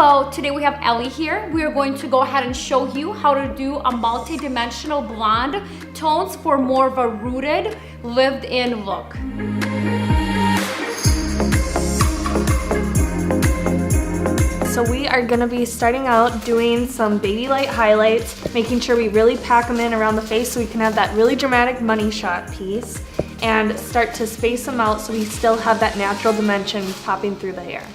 Hello, today we have Ellie here. We are going to go ahead and show you how to do a multi-dimensional blonde tones for more of a rooted, lived-in look. So we are gonna be starting out doing some baby light highlights, making sure we really pack them in around the face so we can have that really dramatic money shot piece and start to space them out so we still have that natural dimension popping through the hair.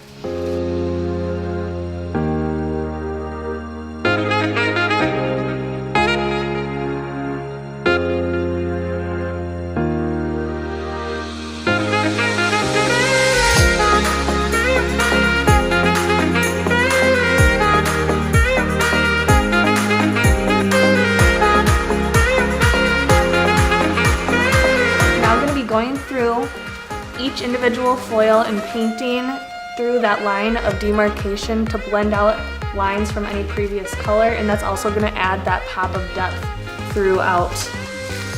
Going through each individual foil and painting through that line of demarcation to blend out lines from any previous color, and that's also going to add that pop of depth throughout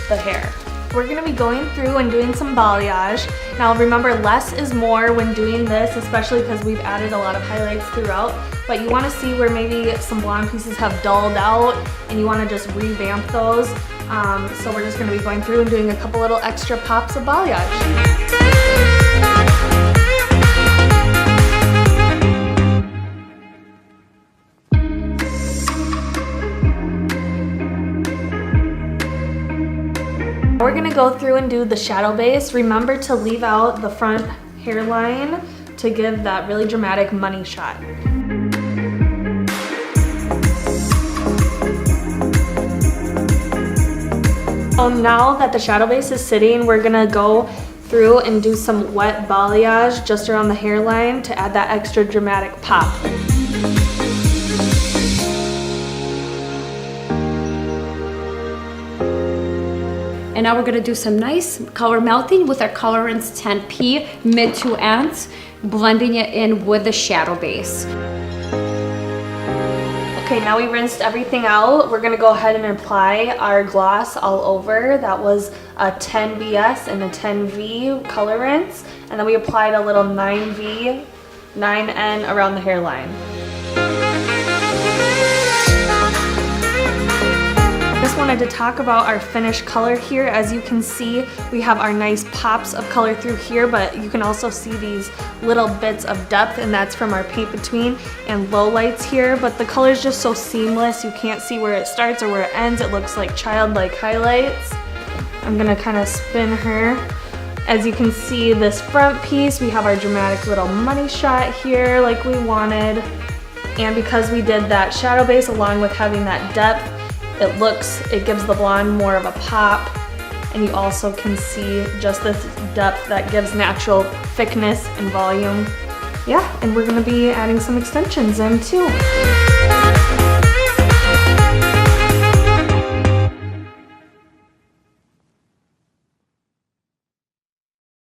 the hair. We're going to be going through and doing some balayage. Now remember, less is more when doing this, especially because we've added a lot of highlights throughout, but you want to see where maybe some blonde pieces have dulled out and you want to just revamp those. So we're just going to be going through and doing a couple little extra pops of balayage. We're going to go through and do the shadow base. Remember to leave out the front hairline to give that really dramatic money shot. Now that the shadow base is sitting, we're gonna go through and do some wet balayage just around the hairline to add that extra dramatic pop. And now we're gonna do some nice color melting with our Colorants 10P mid to ends, blending it in with the shadow base. Okay, now we rinsed everything out. We're gonna go ahead and apply our gloss all over. That was a 10BS and a 10V color rinse. And then we applied a little 9V, 9N around the hairline. Just wanted to talk about our finished color here. As you can see, we have our nice pops of color through here, but you can also see these little bits of depth, and that's from our paint between and low lights here. But the color is just so seamless, you can't see where it starts or where it ends. It looks like childlike highlights. I'm gonna kind of spin her. As you can see, this front piece, we have our dramatic little money shot here like we wanted. And because we did that shadow base along with having that depth, it gives the blonde more of a pop, and you also can see just this depth that gives natural thickness and volume. Yeah, and we're gonna be adding some extensions in too.